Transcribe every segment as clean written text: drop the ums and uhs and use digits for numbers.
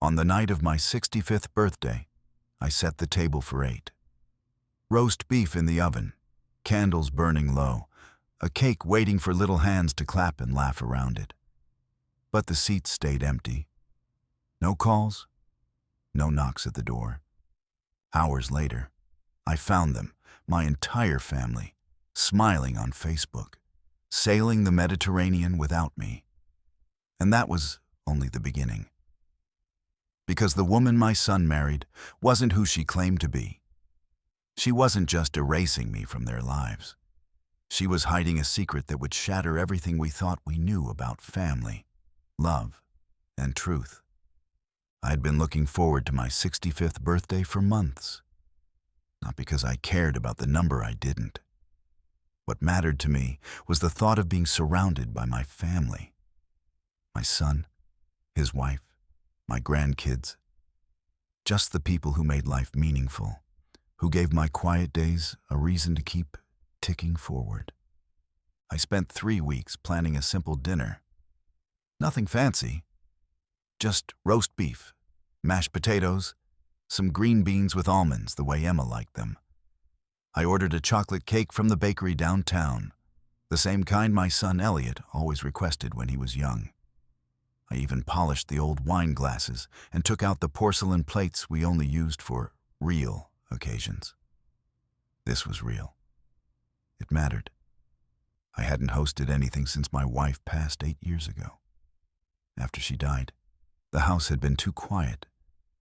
On the night of my 65th birthday, I set the table for 8. Roast beef in the oven, candles burning low, a cake waiting for little hands to clap and laugh around it. But the seats stayed empty. No calls, no knocks at the door. Hours later, I found them, my entire family, smiling on Facebook, sailing the Mediterranean without me. And that was only the beginning. Because the woman my son married wasn't who she claimed to be. She wasn't just erasing me from their lives. She was hiding a secret that would shatter everything we thought we knew about family, love, and truth. I had been looking forward to my 65th birthday for months. Not because I cared about the number, I didn't. What mattered to me was the thought of being surrounded by my family. My son, his wife, my grandkids. Just the people who made life meaningful, who gave my quiet days a reason to keep ticking forward. I spent 3 weeks planning a simple dinner. Nothing fancy, just roast beef, mashed potatoes, some green beans with almonds the way Emma liked them. I ordered a chocolate cake from the bakery downtown, the same kind my son Elliot always requested when he was young. I even polished the old wine glasses and took out the porcelain plates we only used for real occasions. This was real. It mattered. I hadn't hosted anything since my wife passed 8 years ago. After she died, the house had been too quiet,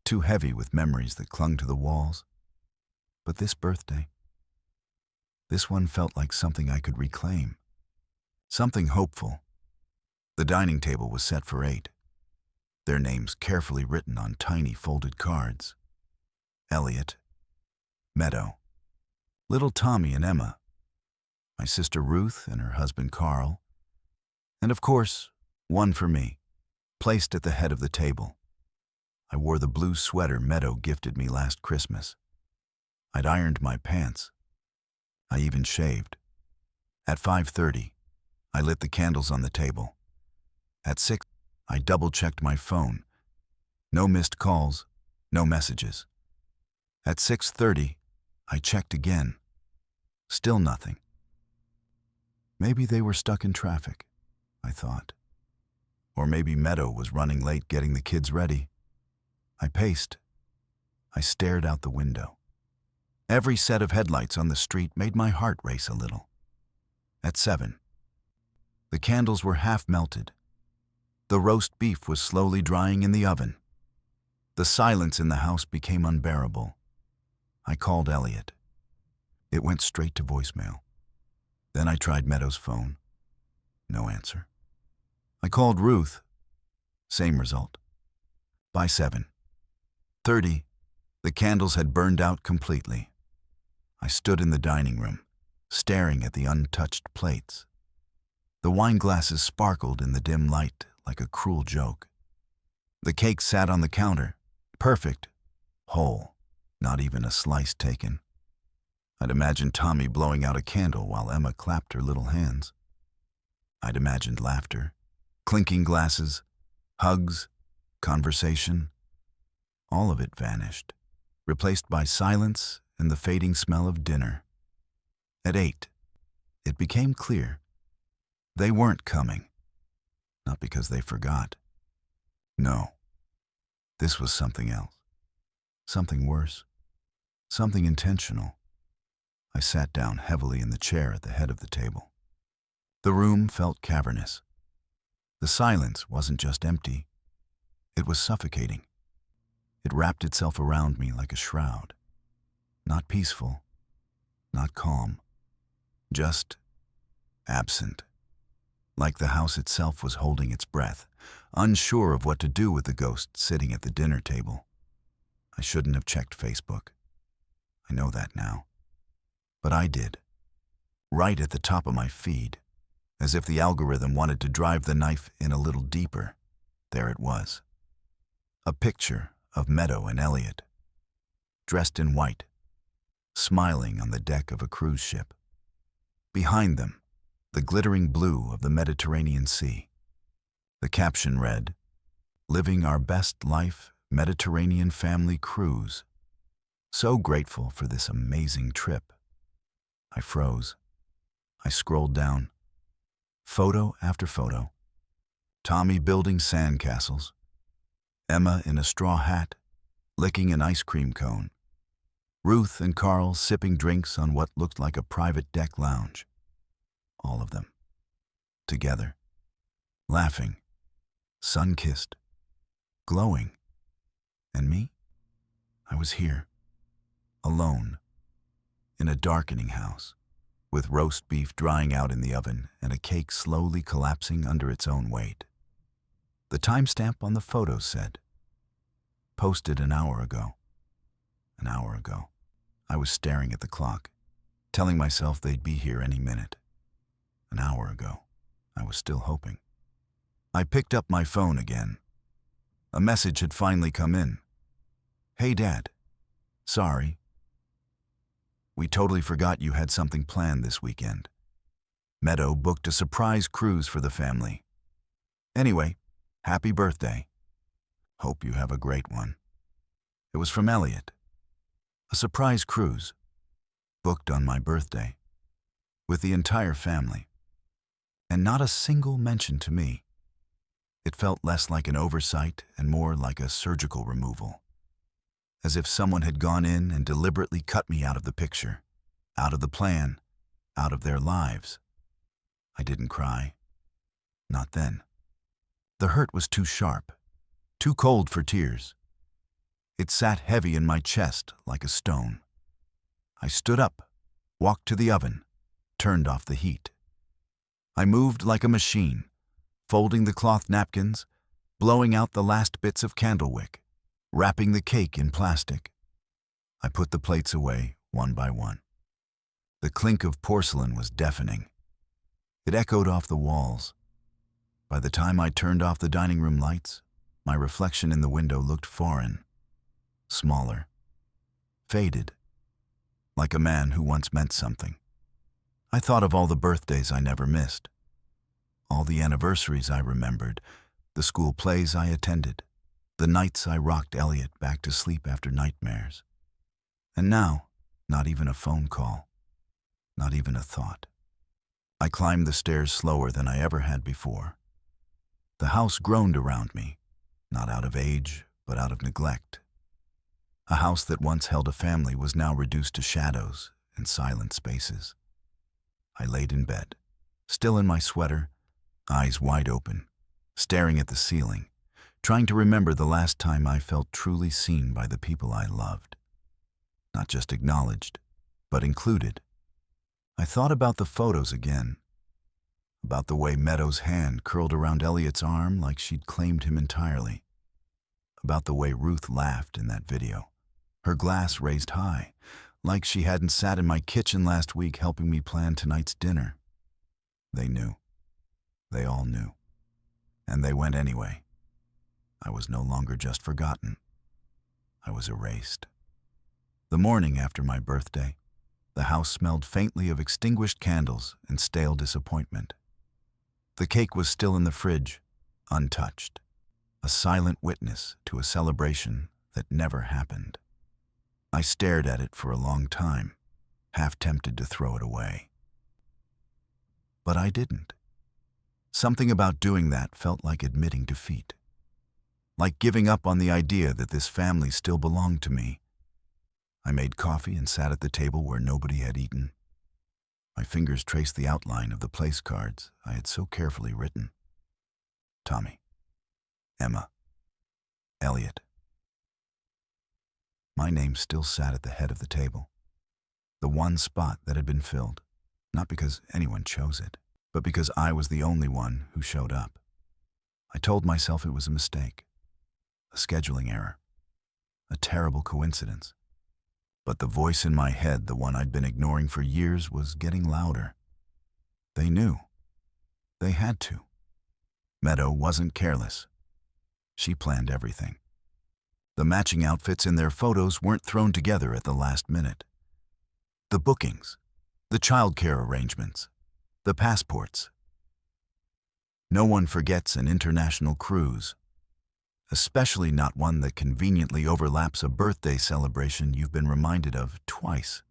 too heavy with memories that clung to the walls. But this birthday, this one felt like something I could reclaim, something hopeful. The dining table was set for 8, their names carefully written on tiny folded cards. Elliot, Meadow, little Tommy and Emma, my sister Ruth and her husband Carl, and of course, one for me, placed at the head of the table. I wore the blue sweater Meadow gifted me last Christmas. I'd ironed my pants. I even shaved. At 5:30, I lit the candles on the table. At 6, I double-checked my phone. No missed calls, no messages. At 6:30, I checked again. Still nothing. Maybe they were stuck in traffic, I thought. Or maybe Meadow was running late getting the kids ready. I paced. I stared out the window. Every set of headlights on the street made my heart race a little. At 7, the candles were half melted. The roast beef was slowly drying in the oven. The silence in the house became unbearable. I called Elliot. It went straight to voicemail. Then I tried Meadow's phone. No answer. I called Ruth. Same result. By 7:30, the candles had burned out completely. I stood in the dining room, staring at the untouched plates. The wine glasses sparkled in the dim light like a cruel joke. The cake sat on the counter, perfect, whole, not even a slice taken. I'd imagined Tommy blowing out a candle while Emma clapped her little hands. I'd imagined laughter, clinking glasses, hugs, conversation. All of it vanished, replaced by silence and the fading smell of dinner. At 8, it became clear. They weren't coming. Not because they forgot. No. This was something else. Something worse. Something intentional. I sat down heavily in the chair at the head of the table. The room felt cavernous. The silence wasn't just empty. It was suffocating. It wrapped itself around me like a shroud. Not peaceful, not calm, just absent. Like the house itself was holding its breath, unsure of what to do with the ghost sitting at the dinner table. I shouldn't have checked Facebook. I know that now. But I did. Right at the top of my feed, as if the algorithm wanted to drive the knife in a little deeper. There it was. A picture of Meadow and Elliot, dressed in white, smiling on the deck of a cruise ship. Behind them, the glittering blue of the Mediterranean Sea. The caption read, "Living our best life Mediterranean family cruise. So grateful for this amazing trip. I froze. I scrolled down. Photo after photo. Tommy building sandcastles. Emma in a straw hat, licking an ice cream cone. Ruth and Carl sipping drinks on what looked like a private deck lounge. All of them. Together. Laughing. Sun-kissed. Glowing. And me? I was here. Alone. In a darkening house. With roast beef drying out in the oven and a cake slowly collapsing under its own weight. The timestamp on the photo said, posted an hour ago. An hour ago. I was staring at the clock, telling myself they'd be here any minute. An hour ago. I was still hoping. I picked up my phone again. A message had finally come in. Hey, Dad. Sorry. We totally forgot you had something planned this weekend. Meadow booked a surprise cruise for the family. Anyway, happy birthday. Hope you have a great one. It was from Elliot. A surprise cruise, booked on my birthday, with the entire family, and not a single mention to me. It felt less like an oversight and more like a surgical removal, as if someone had gone in and deliberately cut me out of the picture, out of the plan, out of their lives. I didn't cry. Not then. The hurt was too sharp, too cold for tears. It sat heavy in my chest like a stone. I stood up, walked to the oven, turned off the heat. I moved like a machine, folding the cloth napkins, blowing out the last bits of candle wick, wrapping the cake in plastic. I put the plates away, one by one. The clink of porcelain was deafening. It echoed off the walls. By the time I turned off the dining room lights, my reflection in the window looked foreign. Smaller, faded, like a man who once meant something. I thought of all the birthdays I never missed, all the anniversaries I remembered, the school plays I attended, the nights I rocked Elliot back to sleep after nightmares. And now, not even a phone call, not even a thought. I climbed the stairs slower than I ever had before. The house groaned around me, not out of age, but out of neglect. A house that once held a family was now reduced to shadows and silent spaces. I laid in bed, still in my sweater, eyes wide open, staring at the ceiling, trying to remember the last time I felt truly seen by the people I loved. Not just acknowledged, but included. I thought about the photos again, about the way Meadow's hand curled around Elliot's arm like she'd claimed him entirely, about the way Ruth laughed in that video. Her glass raised high, like she hadn't sat in my kitchen last week helping me plan tonight's dinner. They knew. They all knew. And they went anyway. I was no longer just forgotten. I was erased. The morning after my birthday, the house smelled faintly of extinguished candles and stale disappointment. The cake was still in the fridge, untouched, a silent witness to a celebration that never happened. I stared at it for a long time, half tempted to throw it away. But I didn't. Something about doing that felt like admitting defeat, like giving up on the idea that this family still belonged to me. I made coffee and sat at the table where nobody had eaten. My fingers traced the outline of the place cards I had so carefully written. Tommy, Emma, Elliot. My name still sat at the head of the table, the one spot that had been filled, not because anyone chose it, but because I was the only one who showed up. I told myself it was a mistake, a scheduling error, a terrible coincidence. But the voice in my head, the one I'd been ignoring for years, was getting louder. They knew. They had to. Meadow wasn't careless. She planned everything. The matching outfits in their photos weren't thrown together at the last minute. The bookings, the childcare arrangements, the passports. No one forgets an international cruise. especially not one that conveniently overlaps a birthday celebration you've been reminded of twice.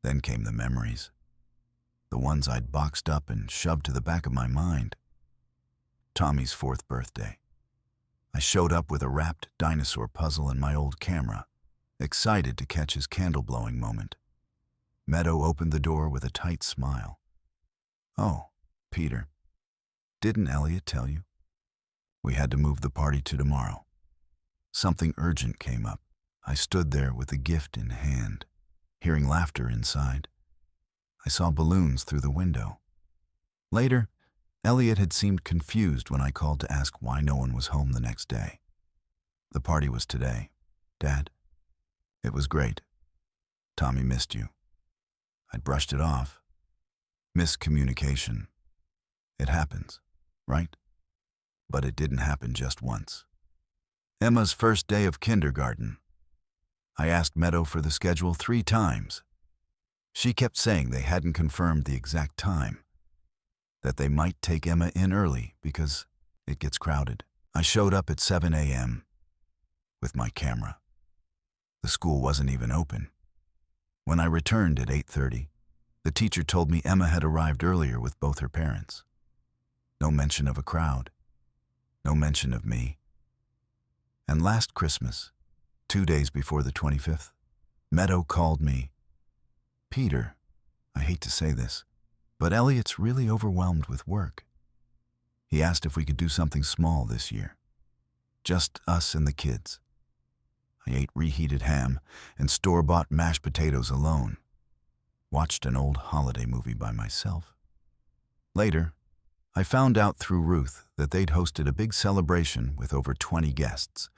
Then came the memories, the ones I'd boxed up and shoved to the back of my mind. Tommy's 4th birthday. I showed up with a wrapped dinosaur puzzle and my old camera, excited to catch his candle-blowing moment. Meadow opened the door with a tight smile. "Oh, Peter, didn't Elliot tell you? We had to move the party to tomorrow." Something urgent came up. I stood there with the gift in hand, hearing laughter inside. I saw balloons through the window. Later, Elliot had seemed confused when I called to ask why no one was home the next day. "The party was today, Dad. It was great. Tommy missed you." I'd brushed it off. Miscommunication. It happens, right? But it didn't happen just once. Emma's first day of kindergarten. I asked Meadow for the schedule 3 times. She kept saying they hadn't confirmed the exact time, that they might take Emma in early because it gets crowded. I showed up at 7 a.m. with my camera. The school wasn't even open. When I returned at 8:30, the teacher told me Emma had arrived earlier with both her parents. No mention of a crowd. No mention of me. And last Christmas, 2 days before the 25th, Meadow called me. "Peter, I hate to say this, but Elliot's really overwhelmed with work. He asked if we could do something small this year. Just us and the kids." I ate reheated ham and store-bought mashed potatoes alone. Watched an old holiday movie by myself. Later, I found out through Ruth that they'd hosted a big celebration with over 20 guests,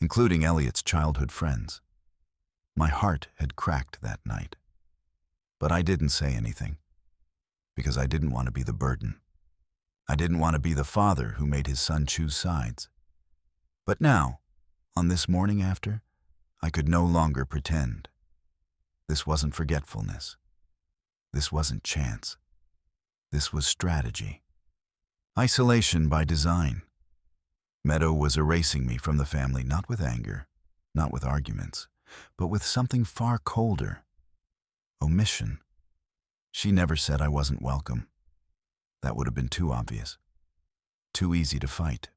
including Elliot's childhood friends. My heart had cracked that night. But I didn't say anything, because I didn't want to be the burden. I didn't want to be the father who made his son choose sides. But now, on this morning after, I could no longer pretend. This wasn't forgetfulness. This wasn't chance. This was strategy. Isolation by design. Meadow was erasing me from the family, not with anger, not with arguments, but with something far colder. Omission. She never said I wasn't welcome. That would have been too obvious. Too easy to fight.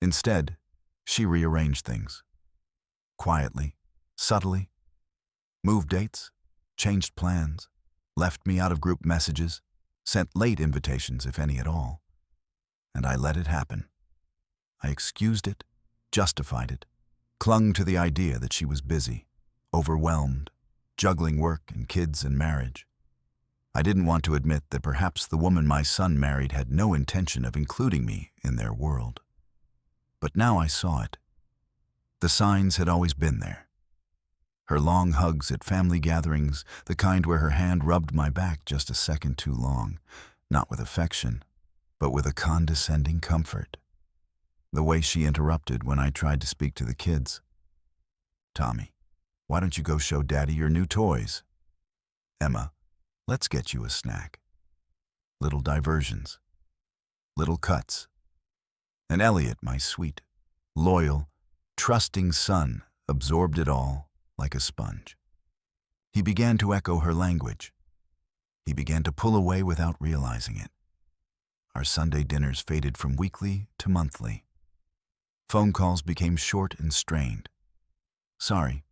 Instead, she rearranged things. Quietly, subtly. Moved dates, changed plans, left me out of group messages, sent late invitations, if any at all. And I let it happen. I excused it, justified it, clung to the idea that she was busy, overwhelmed, juggling work and kids and marriage. I didn't want to admit that perhaps the woman my son married had no intention of including me in their world. But now I saw it. The signs had always been there. Her long hugs at family gatherings, the kind where her hand rubbed my back just a second too long, not with affection, but with a condescending comfort. The way she interrupted when I tried to speak to the kids. "Tommy, why don't you go show Daddy your new toys? Emma, let's get you a snack." Little diversions. Little cuts. And Elliot, my sweet, loyal, trusting son, absorbed it all like a sponge. He began to echo her language. He began to pull away without realizing it. Our Sunday dinners faded from weekly to monthly. Phone calls became short and strained. "Sorry,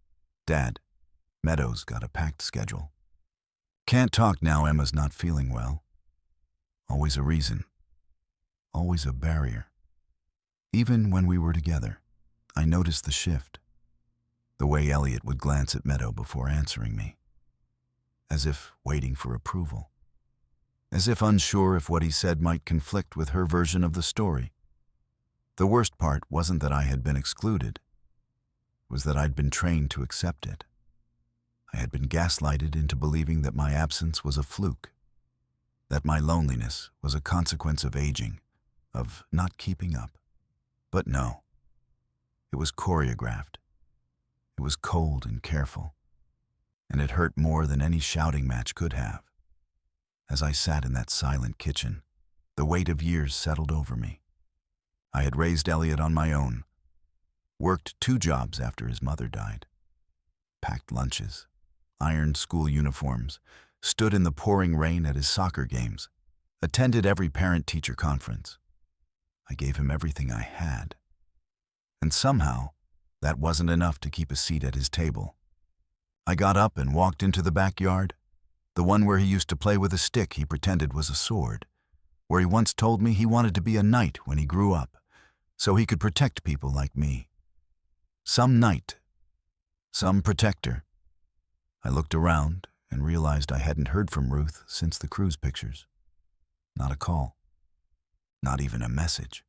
Dad, Meadow's got a packed schedule. Can't talk now, Emma's not feeling well." Always a reason. Always a barrier. Even when we were together, I noticed the shift. The way Elliot would glance at Meadow before answering me. As if waiting for approval. As if unsure if what he said might conflict with her version of the story. The worst part wasn't that I had been excluded. It was that I'd been trained to accept it. I had been gaslighted into believing that my absence was a fluke. That my loneliness was a consequence of aging, of not keeping up. But no. It was choreographed. It was cold and careful. And it hurt more than any shouting match could have. As I sat in that silent kitchen, the weight of years settled over me. I had raised Elliot on my own, worked 2 jobs after his mother died, packed lunches, ironed school uniforms, stood in the pouring rain at his soccer games, attended every parent-teacher conference. I gave him everything I had. And somehow, that wasn't enough to keep a seat at his table. I got up and walked into the backyard, the one where he used to play with a stick he pretended was a sword, where he once told me he wanted to be a knight when he grew up, so he could protect people like me. Some knight, some protector. I looked around and realized I hadn't heard from Ruth since the cruise pictures. Not a call. Not even a message.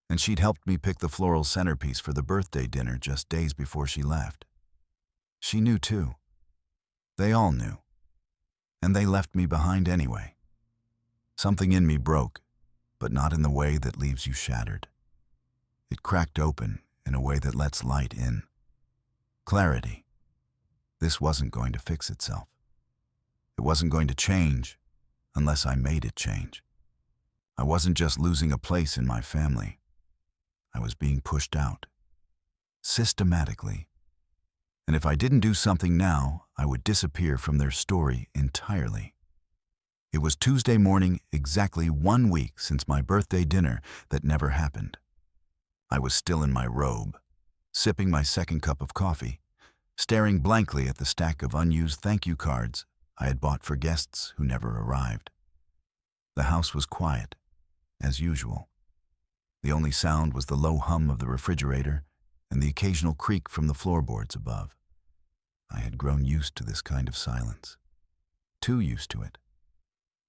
And she'd helped me pick the floral centerpiece for the birthday dinner just days before she left. She knew too. They all knew. And they left me behind anyway. Something in me broke, but not in the way that leaves you shattered. It cracked open in a way that lets light in. Clarity. This wasn't going to fix itself. It wasn't going to change unless I made it change. I wasn't just losing a place in my family. I was being pushed out. Systematically. And if I didn't do something now, I would disappear from their story entirely. It was Tuesday morning, exactly 1 week since my birthday dinner that never happened. I was still in my robe, sipping my second cup of coffee, staring blankly at the stack of unused thank you cards I had bought for guests who never arrived. The house was quiet, as usual. The only sound was the low hum of the refrigerator and the occasional creak from the floorboards above. I had grown used to this kind of silence. Too used to it.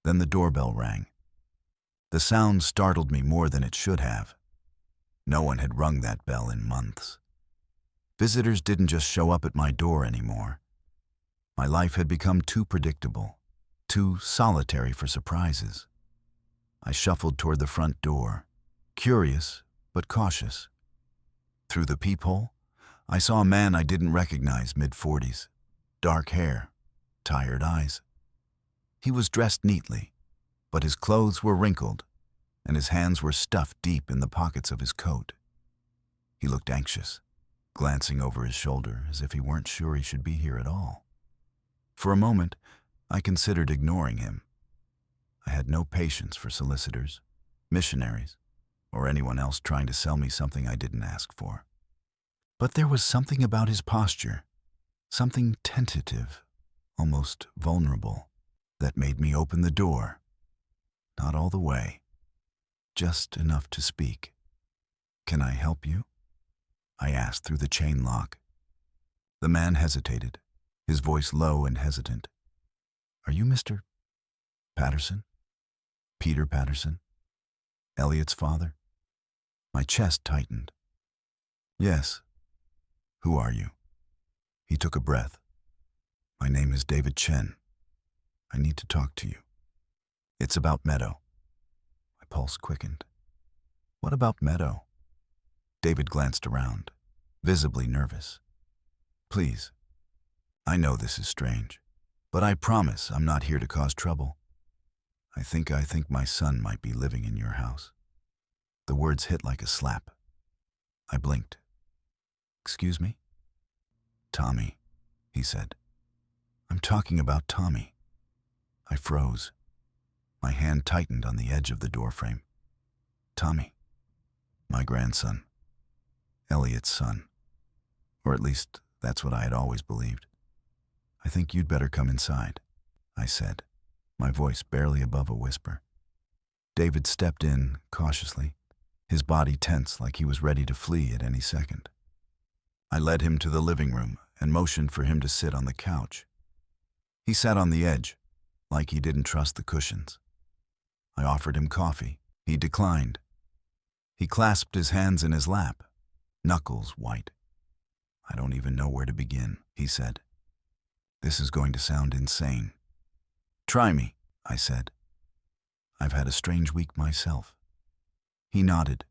Then the doorbell rang. The sound startled me more than it should have. No one had rung that bell in months. Visitors didn't just show up at my door anymore. My life had become too predictable, too solitary for surprises. I shuffled toward the front door, curious but cautious. Through the peephole, I saw a man I didn't recognize, mid-40s, dark hair, tired eyes. He was dressed neatly, but his clothes were wrinkled, and his hands were stuffed deep in the pockets of his coat. He looked anxious, glancing over his shoulder as if he weren't sure he should be here at all. For a moment, I considered ignoring him. I had no patience for solicitors, missionaries, or anyone else trying to sell me something I didn't ask for. But there was something about his posture, something tentative, almost vulnerable, that made me open the door. Not all the way, just enough to speak. "Can I help you?" I asked through the chain lock. The man hesitated, his voice low and hesitant. "Are you Mr. Patterson? Peter Patterson? Elliot's father?" My chest tightened. "Yes. Who are you?" He took a breath. "My name is David Chen. I need to talk to you. It's about Meadow." My pulse quickened. "What about Meadow?" David glanced around, visibly nervous. "Please, I know this is strange, but I promise I'm not here to cause trouble. I think my son might be living in your house." The words hit like a slap. I blinked. "Excuse me?" "Tommy," he said. "I'm talking about Tommy." I froze. My hand tightened on the edge of the doorframe. "Tommy, my grandson. Elliot's son. Or at least, that's what I had always believed." "I think you'd better come inside," I said, my voice barely above a whisper. David stepped in, cautiously, his body tense like he was ready to flee at any second. I led him to the living room and motioned for him to sit on the couch. He sat on the edge, like he didn't trust the cushions. I offered him coffee. He declined. He clasped his hands in his lap, knuckles white. "I don't even know where to begin," he said. "This is going to sound insane." "Try me," I said. "I've had a strange week myself." He nodded,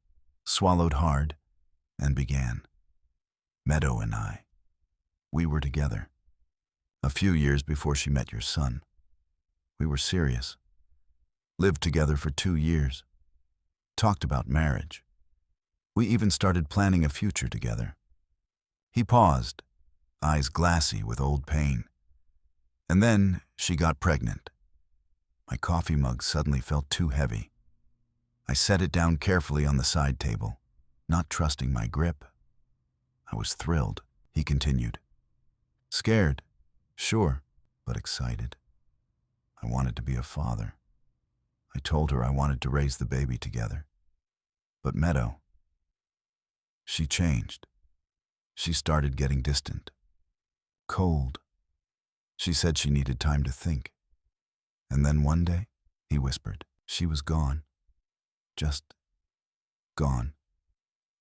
swallowed hard, and began. "Meadow and I, we were together. A few years before she met your son. We were serious. Lived together for 2 years. Talked about marriage. We even started planning a future together. He paused, eyes glassy with old pain. And then she got pregnant. My coffee mug suddenly felt too heavy. I set it down carefully on the side table, not trusting my grip. I was thrilled, he continued. Scared, sure, but excited. I wanted to be a father. I told her I wanted to raise the baby together. But Meadow, she changed. She started getting distant, cold. She said she needed time to think. And then one day, he whispered, she was gone. Just gone.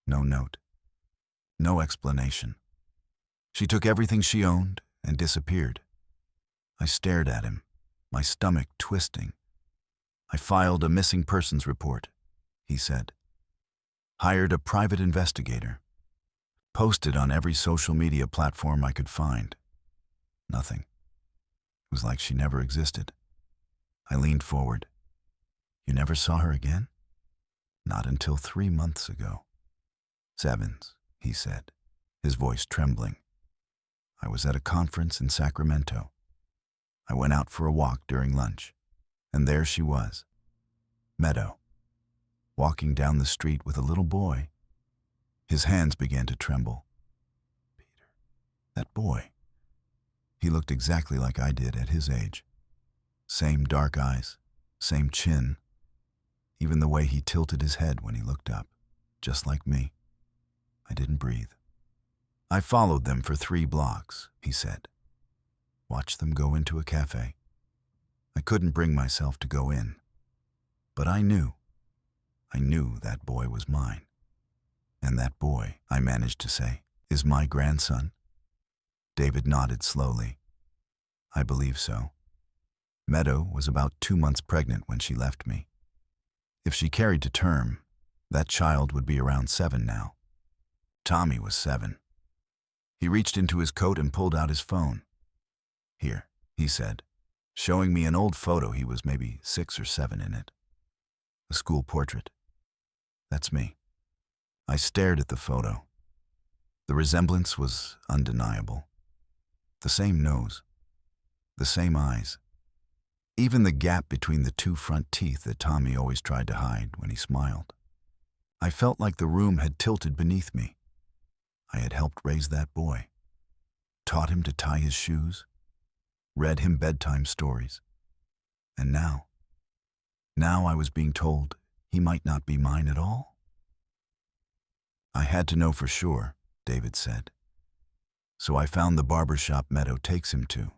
No note. No explanation. She took everything she owned and disappeared. I stared at him, my stomach twisting. I filed a missing persons report, he said. Hired a private investigator. Posted on every social media platform I could find. Nothing. It was like she never existed. I leaned forward. You never saw her again? Not until 3 months ago. Sevens, he said, his voice trembling. I was at a conference in Sacramento. I went out for a walk during lunch, and there she was, Meadow, walking down the street with a little boy. His hands began to tremble. Peter, that boy. He looked exactly like I did at his age. Same dark eyes, same chin, even the way he tilted his head when he looked up, just like me. I didn't breathe. I followed them for 3 blocks, he said. Watched them go into a cafe. I couldn't bring myself to go in. But I knew that boy was mine. And that boy, I managed to say, is my grandson. David nodded slowly. I believe so. Meadow was about 2 months pregnant when she left me. If she carried to term, that child would be around 7 now. Tommy was 7. He reached into his coat and pulled out his phone. Here, he said, showing me an old photo he was maybe 6 or 7 in it. A school portrait. That's me. I stared at the photo. The resemblance was undeniable. The same nose. The same eyes. Even the gap between the 2 front teeth that Tommy always tried to hide when he smiled. I felt like the room had tilted beneath me. I had helped raise that boy. Taught him to tie his shoes. Read him bedtime stories. And now I was being told he might not be mine at all. I had to know for sure, David said. So I found the barber shop Meadow takes him to.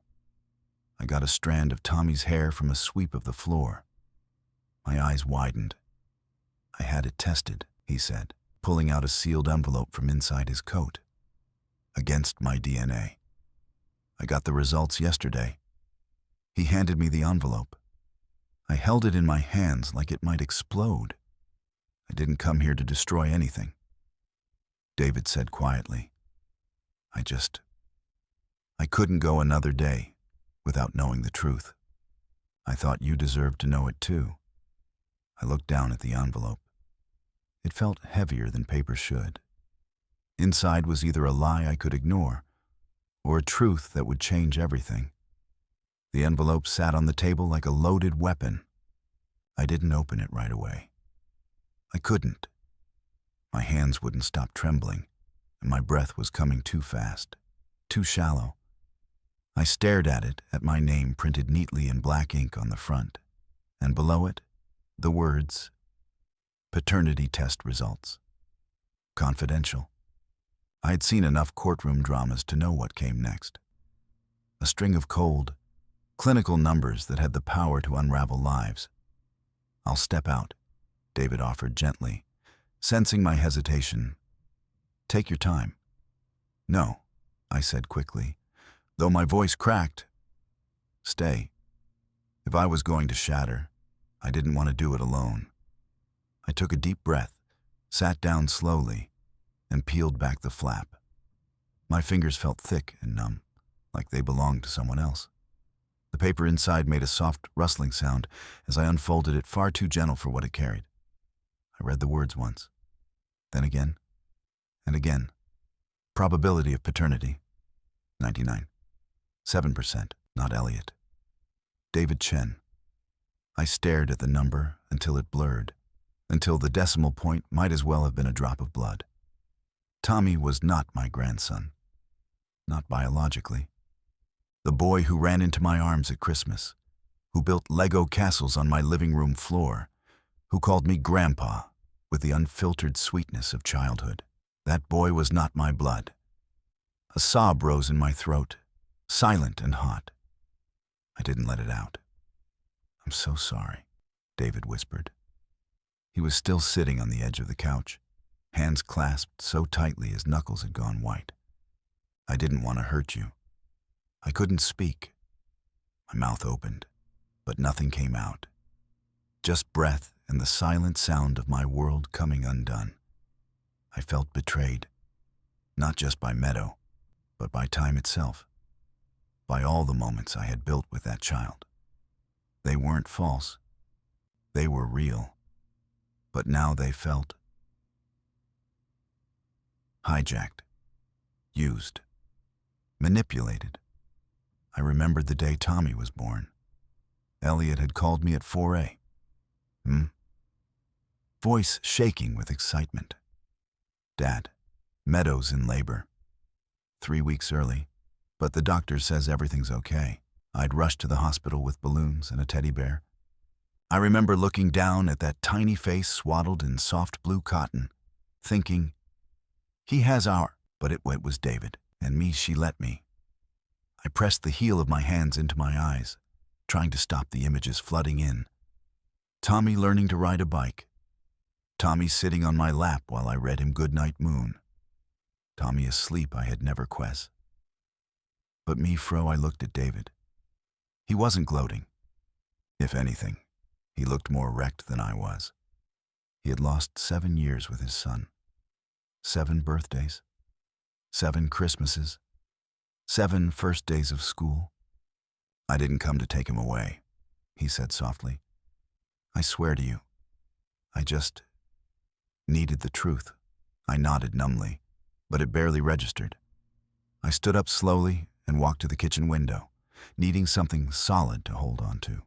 I got a strand of Tommy's hair from a sweep of the floor. My eyes widened. I had it tested, he said, pulling out a sealed envelope from inside his coat. Against my DNA. I got the results yesterday. He handed me the envelope. I held it in my hands like it might explode. I didn't come here to destroy anything. David said quietly. I couldn't go another day without knowing the truth. I thought you deserved to know it too. I looked down at the envelope. It felt heavier than paper should. Inside was either a lie I could ignore, or a truth that would change everything. The envelope sat on the table like a loaded weapon. I didn't open it right away. I couldn't. My hands wouldn't stop trembling, and my breath was coming too fast, too shallow. I stared at it, at my name printed neatly in black ink on the front, and below it, the words, paternity test results. Confidential. I had seen enough courtroom dramas to know what came next. A string of cold, clinical numbers that had the power to unravel lives. I'll step out, David offered gently, sensing my hesitation. Take your time. No, I said quickly, though my voice cracked. Stay. If I was going to shatter, I didn't want to do it alone. I took a deep breath, sat down slowly, and peeled back the flap. My fingers felt thick and numb, like they belonged to someone else. The paper inside made a soft, rustling sound as I unfolded it, far too gentle for what it carried. I read the words once. Then again, and again. Probability of paternity, 99. 7%, not Elliot. David Chen. I stared at the number until it blurred, until the decimal point might as well have been a drop of blood. Tommy was not my grandson. Not biologically. The boy who ran into my arms at Christmas, who built Lego castles on my living room floor, who called me Grandpa with the unfiltered sweetness of childhood. That boy was not my blood. A sob rose in my throat, silent and hot. I didn't let it out. "I'm so sorry," David whispered. He was still sitting on the edge of the couch, hands clasped so tightly his knuckles had gone white. "I didn't want to hurt you." I couldn't speak. My mouth opened, but nothing came out. Just breath and the silent sound of my world coming undone. I felt betrayed, not just by Meadow, but by time itself, by all the moments I had built with that child. They weren't false. They were real. But now they felt hijacked, used, manipulated. I remembered the day Tommy was born. Elliot had called me at 4 a.m. Voice shaking with excitement. "Dad, Meadow's in labor. 3 weeks early, but the doctor says everything's okay." I'd rushed to the hospital with balloons and a teddy bear. I remember looking down at that tiny face swaddled in soft blue cotton, thinking, he has our... But it was David, and me she let me. I pressed the heel of my hands into my eyes, trying to stop the images flooding in. Tommy learning to ride a bike. Tommy sitting on my lap while I read him Goodnight Moon. Tommy asleep I had never ques. But me, fro, I looked at David. He wasn't gloating. If anything, he looked more wrecked than I was. He had lost 7 years with his son. 7 birthdays. 7 Christmases. 7 first days of school. "I didn't come to take him away," he said softly. "I swear to you, I just needed the truth." I nodded numbly, but it barely registered. I stood up slowly and walked to the kitchen window, needing something solid to hold on to.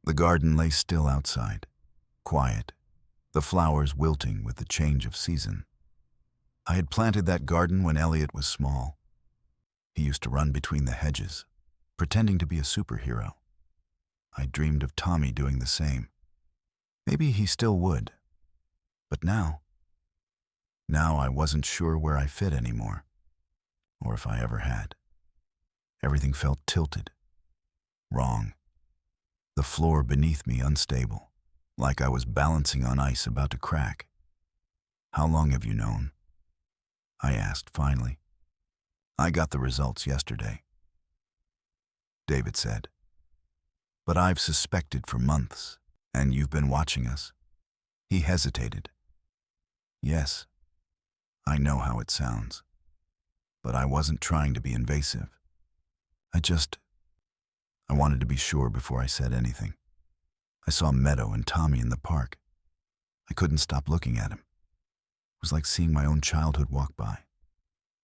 The garden lay still outside, quiet, the flowers wilting with the change of season. I had planted that garden when Elliot was small. He used to run between the hedges, pretending to be a superhero. I dreamed of Tommy doing the same. Maybe he still would. But now I wasn't sure where I fit anymore, or if I ever had. Everything felt tilted, wrong. The floor beneath me unstable, like I was balancing on ice about to crack. "How long have you known?" I asked finally. "I got the results yesterday," David said. "But I've suspected for months, and you've been watching us." He hesitated. "Yes, I know how it sounds, but I wasn't trying to be invasive. I wanted to be sure before I said anything. I saw Meadow and Tommy in the park. I couldn't stop looking at him. It was like seeing my own childhood walk by.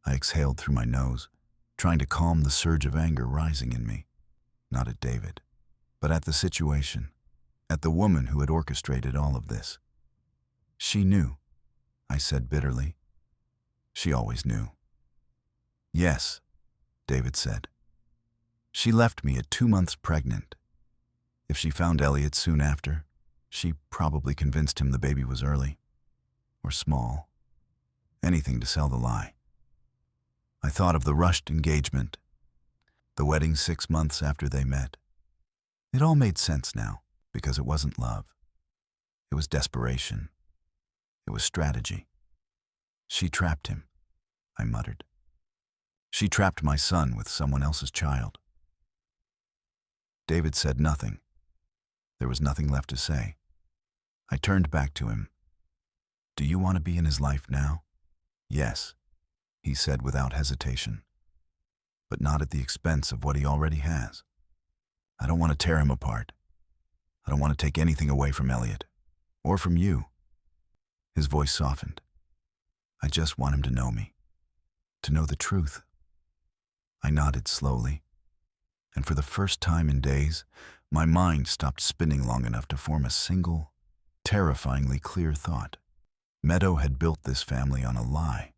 I exhaled through my nose, trying to calm the surge of anger rising in me, not at David, but at the situation, at the woman who had orchestrated all of this. "She knew," I said bitterly. "She always knew." "Yes," David said. "She left me at 2 months pregnant. If she found Elliot soon after, she probably convinced him the baby was early, or small, anything to sell the lie." I thought of the rushed engagement, the wedding 6 months after they met. It all made sense now, because it wasn't love. It was desperation. It was strategy. "She trapped him," I muttered. "She trapped my son with someone else's child." David said nothing. There was nothing left to say. I turned back to him. "Do you want to be in his life now?" "Yes," he said without hesitation, "but not at the expense of what he already has. I don't want to tear him apart. I don't want to take anything away from Elliot, or from you." His voice softened. I just want him to know me, to know the truth. I nodded slowly, and for the first time in days, my mind stopped spinning long enough to form a single, terrifyingly clear thought. Meadow had built this family on a lie,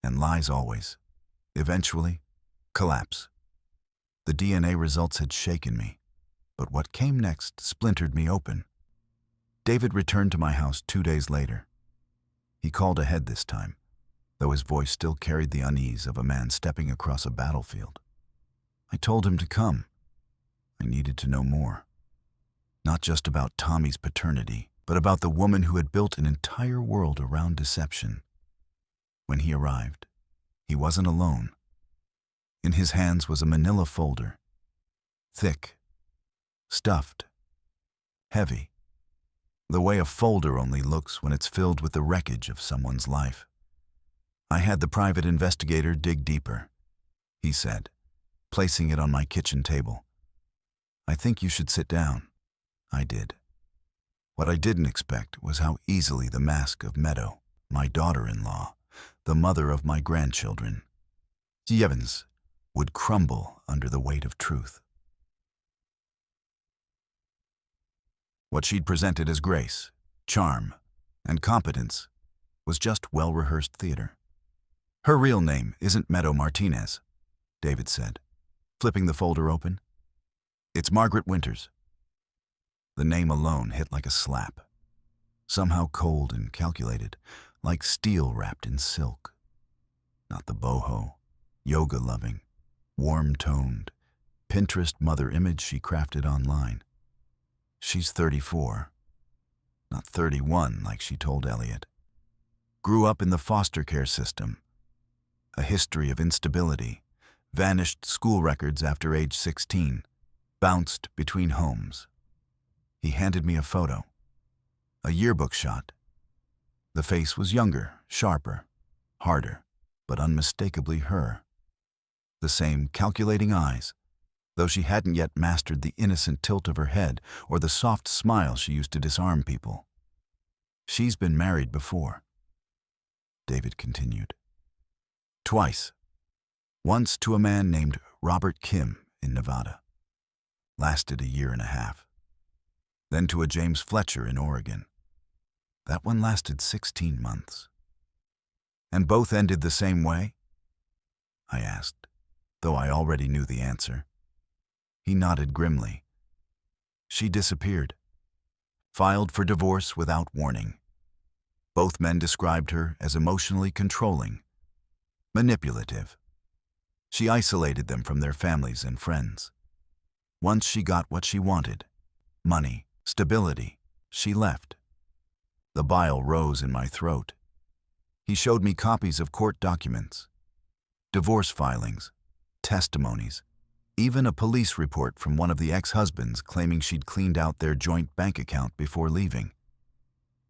and lies always, eventually, collapse. The DNA results had shaken me, but what came next splintered me open. David returned to my house 2 days later. He called ahead this time, though his voice still carried the unease of a man stepping across a battlefield. I told him to come. I needed to know more. Not just about Tommy's paternity, but about the woman who had built an entire world around deception. When he arrived, he wasn't alone. In his hands was a manila folder. Thick, stuffed, heavy. The way a folder only looks when it's filled with the wreckage of someone's life. I had the private investigator dig deeper, he said, placing it on my kitchen table. I think you should sit down. I did. What I didn't expect was how easily the mask of Meadow, my daughter-in-law, the mother of my grandchildren, Evans, would crumble under the weight of truth. What she'd presented as grace, charm, and competence was just well-rehearsed theater. Her real name isn't Meadow Martinez, David said, flipping the folder open. It's Margaret Winters. The name alone hit like a slap, somehow cold and calculated, like steel wrapped in silk. Not the boho, yoga-loving, warm-toned, Pinterest mother image she crafted online. She's 34, not 31 like she told Elliot. Grew up in the foster care system. A history of instability, vanished school records after age 16, bounced between homes. He handed me a photo, a yearbook shot. The face was younger, sharper, harder, but unmistakably her. The same calculating eyes, though she hadn't yet mastered the innocent tilt of her head or the soft smile she used to disarm people. She's been married before, David continued. Twice. Once to a man named Robert Kim in Nevada. Lasted a year and a half. Then to a James Fletcher in Oregon. That one lasted 16 months. And both ended the same way? I asked, though I already knew the answer. He nodded grimly. She disappeared. Filed for divorce without warning. Both men described her as emotionally controlling, manipulative. She isolated them from their families and friends. Once she got what she wanted, money, stability, she left. The bile rose in my throat. He showed me copies of court documents, divorce filings, testimonies, even a police report from one of the ex-husbands claiming she'd cleaned out their joint bank account before leaving.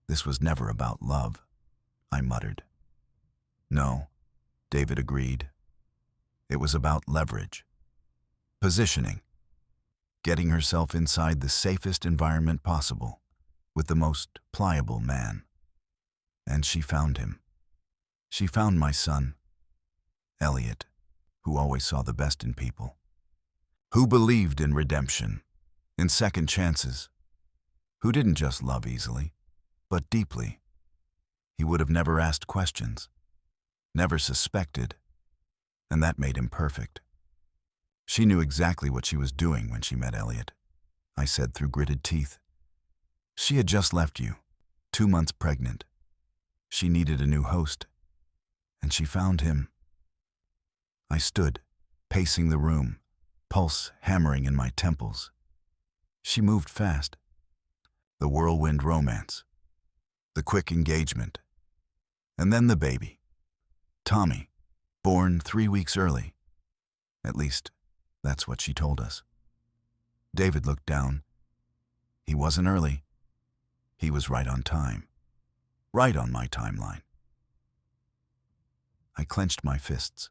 This was never about love, I muttered. No, David agreed. It was about leverage, positioning, getting herself inside the safest environment possible with the most pliable man. And she found him. She found my son, Elliot, who always saw the best in people, who believed in redemption, in second chances, who didn't just love easily, but deeply. He would have never asked questions, never suspected, and that made him perfect. She knew exactly what she was doing when she met Elliot, I said through gritted teeth. She had just left you, 2 months pregnant. She needed a new host, and she found him. I stood, pacing the room, pulse hammering in my temples. She moved fast. The whirlwind romance, the quick engagement, and then the baby. Tommy, born 3 weeks early. At least, that's what she told us. David looked down. He wasn't early. He was right on time. Right on my timeline. I clenched my fists.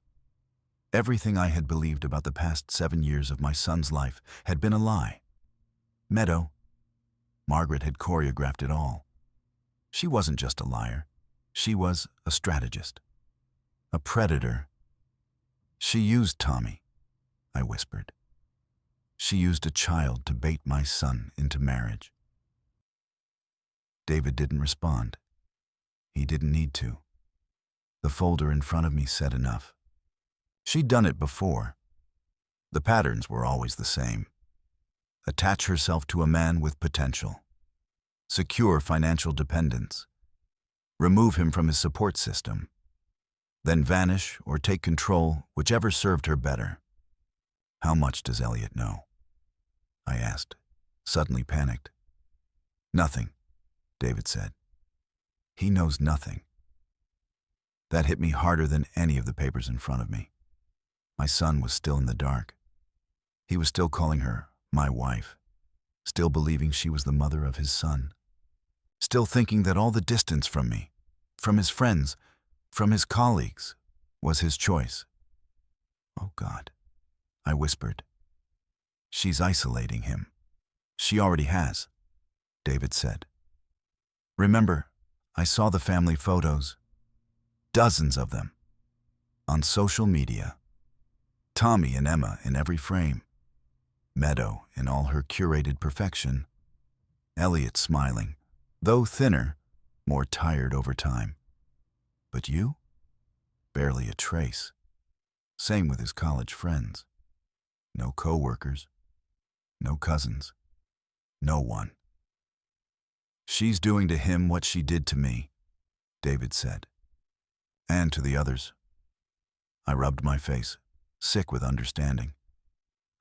Everything I had believed about the past 7 years of my son's life had been a lie. Meadow. Margaret had choreographed it all. She wasn't just a liar. She was a strategist, a predator. She used Tommy, I whispered. She used a child to bait my son into marriage. David didn't respond. He didn't need to. The folder in front of me said enough. She'd done it before. The patterns were always the same. Attach herself to a man with potential. Secure financial dependence. Remove him from his support system. Then vanish or take control, whichever served her better. How much does Elliot know? I asked, suddenly panicked. Nothing, David said. He knows nothing. That hit me harder than any of the papers in front of me. My son was still in the dark. He was still calling her my wife, still believing she was the mother of his son, still thinking that all the distance from me, from his friends, from his colleagues, was his choice. Oh God, I whispered. She's isolating him. She already has, David said. Remember, I saw the family photos, dozens of them, on social media. Tommy and Emma in every frame. Meadow in all her curated perfection. Elliot smiling, though thinner, more tired over time. But you? Barely a trace. Same with his college friends. No co-workers, no cousins, no one. She's doing to him what she did to me, David said. And to the others. I rubbed my face, sick with understanding.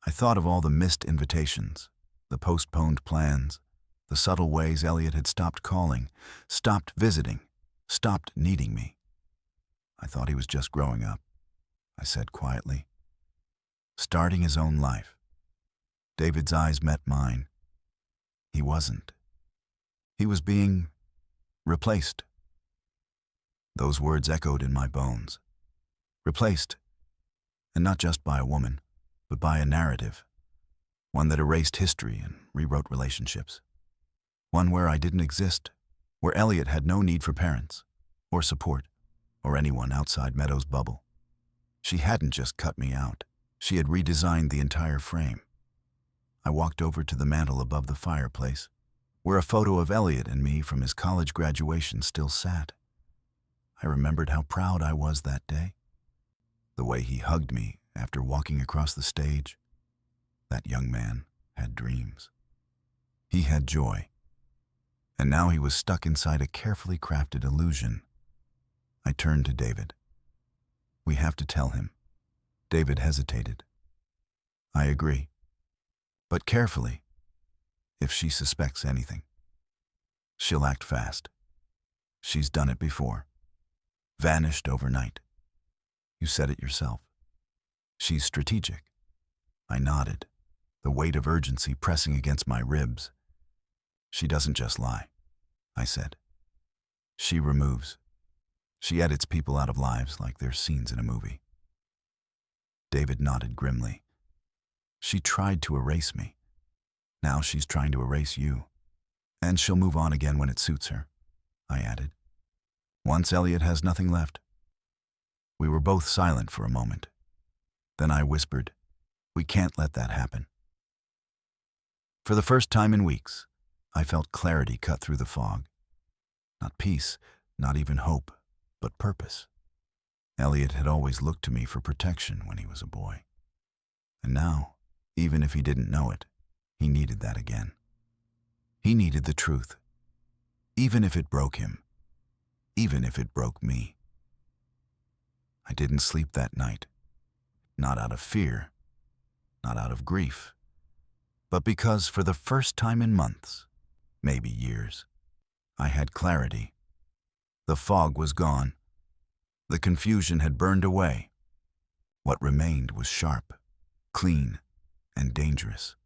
I thought of all the missed invitations, the postponed plans, the subtle ways Elliot had stopped calling, stopped visiting, stopped needing me. I thought he was just growing up, I said quietly. Starting his own life. David's eyes met mine. He wasn't. He was being replaced. Those words echoed in my bones. Replaced. And not just by a woman, but by a narrative. One that erased history and rewrote relationships. One where I didn't exist, where Elliot had no need for parents, or support, or anyone outside Meadow's bubble. She hadn't just cut me out. She had redesigned the entire frame. I walked over to the mantel above the fireplace, where a photo of Elliot and me from his college graduation still sat. I remembered how proud I was that day. The way he hugged me after walking across the stage. That young man had dreams. He had joy. And now he was stuck inside a carefully crafted illusion. I turned to David. We have to tell him. David hesitated. I agree. But carefully. If she suspects anything. She'll act fast. She's done it before. Vanished overnight. You said it yourself. She's strategic. I nodded, the weight of urgency pressing against my ribs. She doesn't just lie, I said. She removes. She edits people out of lives like they're scenes in a movie. David nodded grimly. She tried to erase me. Now she's trying to erase you. And she'll move on again when it suits her, I added. Once Elliot has nothing left. We were both silent for a moment. Then I whispered, we can't let that happen. For the first time in weeks, I felt clarity cut through the fog. Not peace, not even hope, but purpose. Elliot had always looked to me for protection when he was a boy. And now, even if he didn't know it, he needed that again. He needed the truth. Even if it broke him. Even if it broke me. I didn't sleep that night. Not out of fear. Not out of grief. But because for the first time in months, maybe years, I had clarity. The fog was gone. The confusion had burned away. What remained was sharp, clean, and dangerous.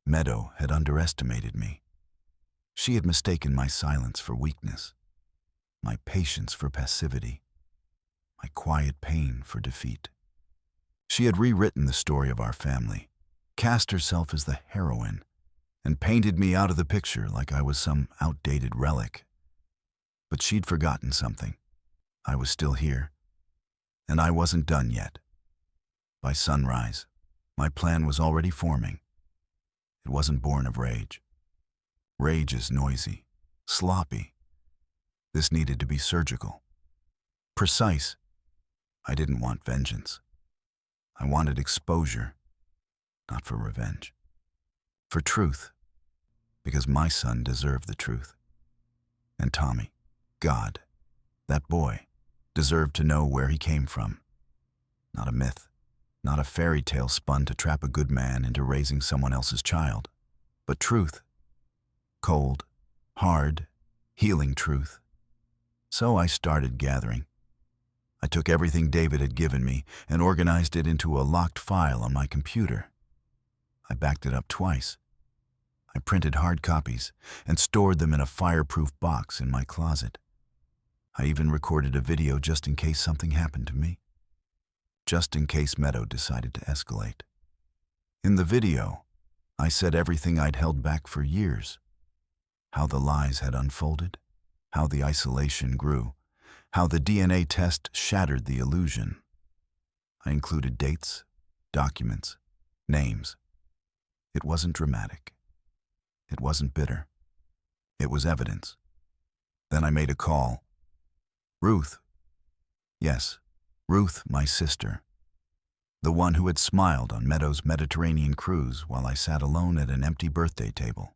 Meadow had underestimated me. She had mistaken my silence for weakness, my patience for passivity, my quiet pain for defeat. She had rewritten the story of our family, cast herself as the heroine, and painted me out of the picture like I was some outdated relic. But she'd forgotten something. I was still here, and I wasn't done yet. By sunrise, my plan was already forming. It wasn't born of rage. Rage is noisy, sloppy. This needed to be surgical, precise. I didn't want vengeance. I wanted exposure, not for revenge. For truth, because my son deserved the truth. And Tommy, God, that boy, deserved to know where he came from. Not a myth, not a fairy tale spun to trap a good man into raising someone else's child, but truth. Cold, hard, healing truth. So I started gathering. I took everything David had given me and organized it into a locked file on my computer. I backed it up twice. I printed hard copies and stored them in a fireproof box in my closet. I even recorded a video just in case something happened to me. Just in case Meadow decided to escalate. In the video, I said everything I'd held back for years. How the lies had unfolded, how the isolation grew, how the DNA test shattered the illusion. I included dates, documents, names. It wasn't dramatic. It wasn't bitter. It was evidence. Then I made a call. Ruth. Yes, Ruth, my sister. The one who had smiled on Meadow's Mediterranean cruise while I sat alone at an empty birthday table.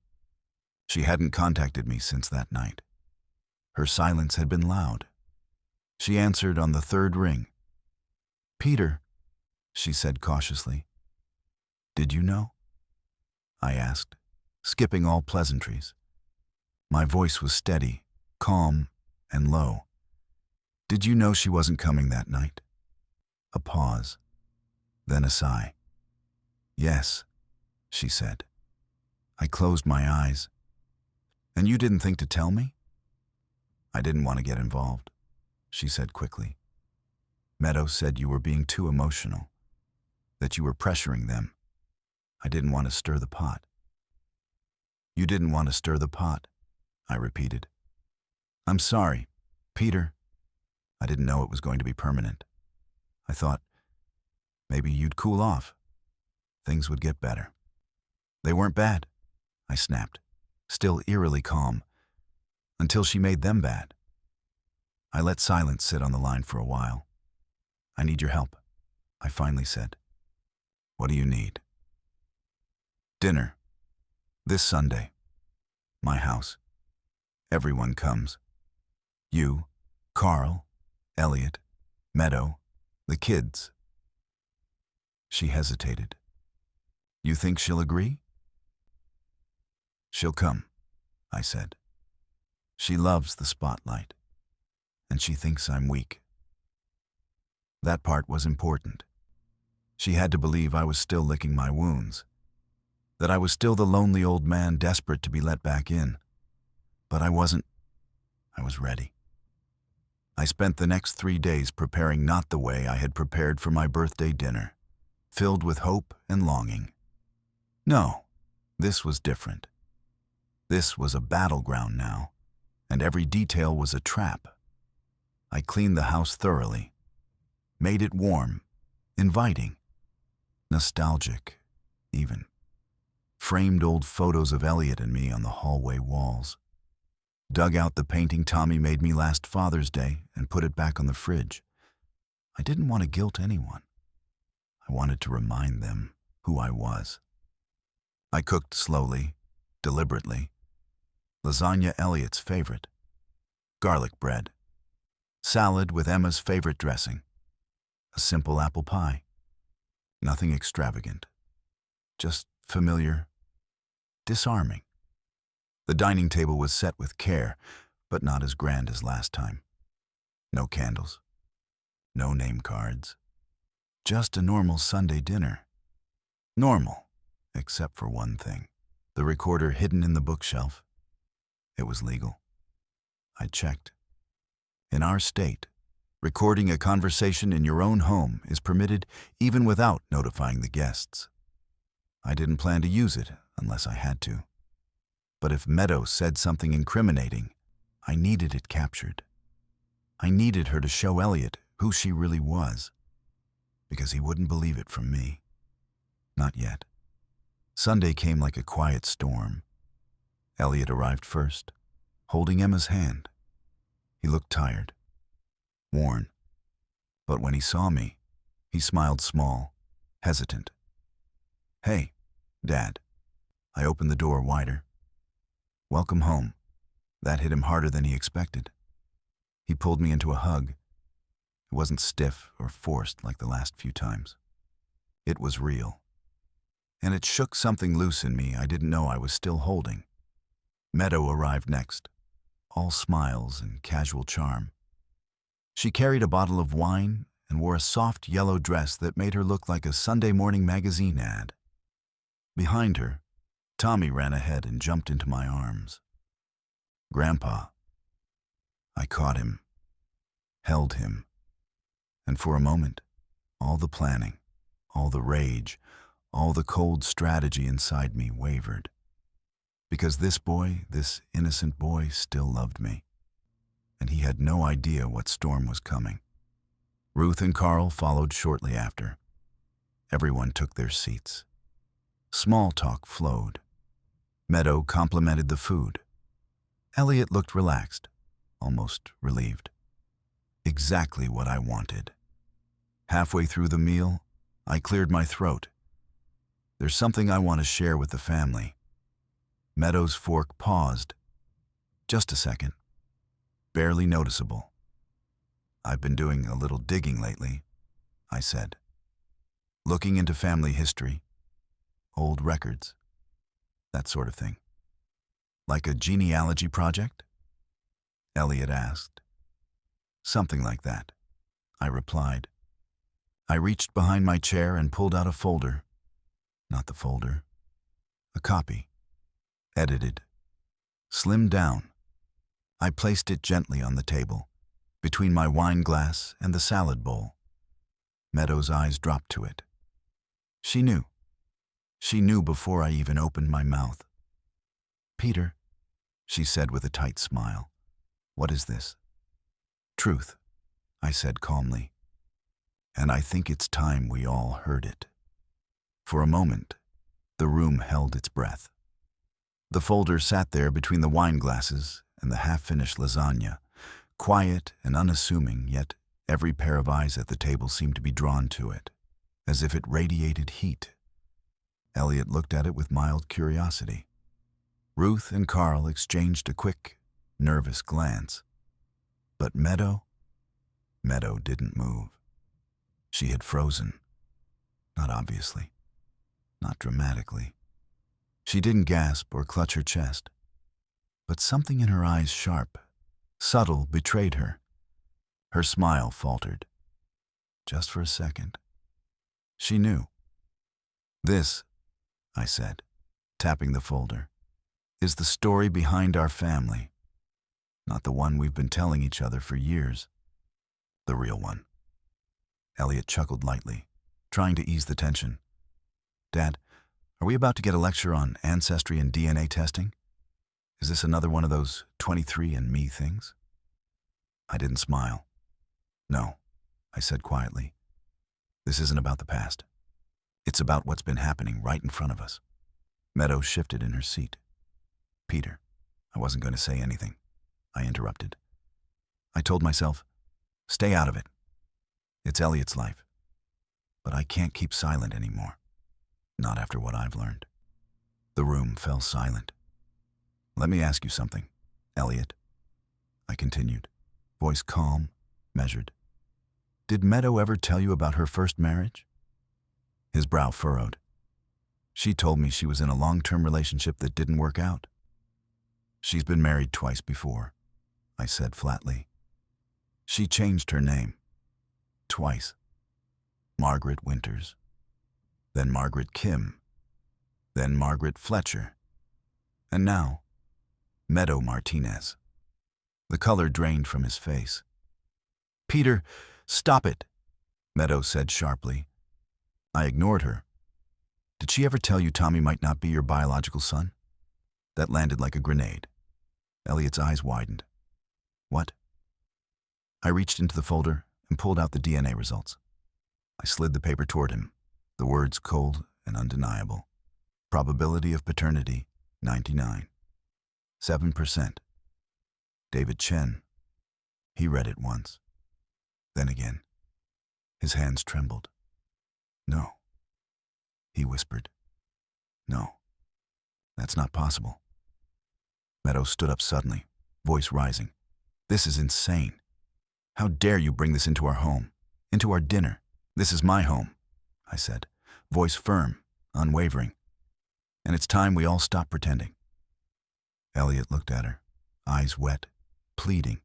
She hadn't contacted me since that night. Her silence had been loud. She answered on the third ring. "Peter," she said cautiously. "Did you know?" I asked, skipping all pleasantries. My voice was steady, calm, and low. "Did you know she wasn't coming that night?" A pause, then a sigh. "Yes," she said. I closed my eyes. "And you didn't think to tell me?" "I didn't want to get involved," she said quickly. "Meadow said you were being too emotional, that you were pressuring them. I didn't want to stir the pot." "You didn't want to stir the pot," I repeated. "I'm sorry, Peter. I didn't know it was going to be permanent. I thought maybe you'd cool off. Things would get better." "They weren't bad," I snapped, still eerily calm, until she made them bad. I let silence sit on the line for a while. "I need your help," I finally said. "What do you need?" "Dinner. This Sunday. My house. Everyone comes. You, Carl, Elliot, Meadow, the kids." She hesitated. "You think she'll agree?" "She'll come," I said. "She loves the spotlight, and she thinks I'm weak." That part was important. She had to believe I was still licking my wounds, that I was still the lonely old man desperate to be let back in. But I wasn't. I was ready. I spent the next 3 days preparing not the way I had prepared for my birthday dinner, filled with hope and longing. No, this was different. This was a battleground now, and every detail was a trap. I cleaned the house thoroughly, made it warm, inviting, nostalgic, even. Framed old photos of Elliot and me on the hallway walls. Dug out the painting Tommy made me last Father's Day and put it back on the fridge. I didn't want to guilt anyone. I wanted to remind them who I was. I cooked slowly, deliberately. Lasagna, Elliot's favorite. Garlic bread. Salad with Emma's favorite dressing. A simple apple pie. Nothing extravagant. Just familiar, disarming. The dining table was set with care, but not as grand as last time. No candles. No name cards. Just a normal Sunday dinner. Normal, except for one thing. The recorder hidden in the bookshelf. It was legal. I checked. In our state, recording a conversation in your own home is permitted even without notifying the guests. I didn't plan to use it unless I had to. But if Meadow said something incriminating, I needed it captured. I needed her to show Elliot who she really was, because he wouldn't believe it from me. Not yet. Sunday came like a quiet storm. Elliot arrived first, holding Emma's hand. He looked tired, worn, but when he saw me, he smiled small, hesitant. "Hey, Dad." I opened the door wider. "Welcome home." That hit him harder than he expected. He pulled me into a hug. It wasn't stiff or forced like the last few times. It was real. And it shook something loose in me I didn't know I was still holding. Meadow arrived next, all smiles and casual charm. She carried a bottle of wine and wore a soft yellow dress that made her look like a Sunday morning magazine ad. Behind her, Tommy ran ahead and jumped into my arms. "Grandpa." I caught him, held him, and for a moment, all the planning, all the rage, all the cold strategy inside me wavered. Because this boy, this innocent boy, still loved me. And he had no idea what storm was coming. Ruth and Carl followed shortly after. Everyone took their seats. Small talk flowed. Meadow complimented the food. Elliot looked relaxed, almost relieved. Exactly what I wanted. Halfway through the meal, I cleared my throat. There's something I want to share with the family. Meadow's fork paused. Just a second. Barely noticeable. "I've been doing a little digging lately," I said. "Looking into family history, old records, that sort of thing." "Like a genealogy project?" Elliot asked. "Something like that," I replied. I reached behind my chair and pulled out a folder. Not the folder. A copy. Edited. Slimmed down. I placed it gently on the table, between my wine glass and the salad bowl. Meadow's eyes dropped to it. She knew. She knew before I even opened my mouth. "Peter," she said with a tight smile, "what is this?" "Truth," I said calmly. And I think it's time we all heard it. For a moment, the room held its breath. The folder sat there between the wine glasses and the half-finished lasagna, quiet and unassuming, yet every pair of eyes at the table seemed to be drawn to it, as if it radiated heat. Elliot looked at it with mild curiosity. Ruth and Carl exchanged a quick, nervous glance. But Meadow didn't move. She had frozen. Not obviously. Not dramatically. She didn't gasp or clutch her chest. But something in her eyes, sharp, subtle, betrayed her. Her smile faltered. Just for a second. She knew. "This," I said, tapping the folder, "is the story behind our family. Not the one we've been telling each other for years. The real one." Elliot chuckled lightly, trying to ease the tension. "Dad, are we about to get a lecture on ancestry and DNA testing? Is this another one of those 23andMe things?" I didn't smile. "No," I said quietly. "This isn't about the past. It's about what's been happening right in front of us." Meadow shifted in her seat. "Peter," I wasn't going to say anything. I interrupted. I told myself, stay out of it. It's Elliot's life. But I can't keep silent anymore. Not after what I've learned. The room fell silent. "Let me ask you something, Elliot," I continued, voice calm, measured. "Did Meadow ever tell you about her first marriage?" His brow furrowed. "She told me she was in a long-term relationship that didn't work out." "She's been married twice before," I said flatly. "She changed her name. Twice. Margaret Winters. Then Margaret Kim. Then Margaret Fletcher. And now, Meadow Martinez." The color drained from his face. "Peter, stop it," Meadow said sharply. I ignored her. "Did she ever tell you Tommy might not be your biological son?" That landed like a grenade. Elliot's eyes widened. What? I reached into the folder and pulled out the DNA results. I slid the paper toward him, the words cold and undeniable. Probability of paternity, 99. 7%. David Chen. He read it once. Then again. His hands trembled. No. He whispered. No. That's not possible. Meadows stood up suddenly, voice rising. This is insane. How dare you bring this into our home, into our dinner? This is my home, I said, voice firm, unwavering. And it's time we all stop pretending. Elliot looked at her, eyes wet, pleading.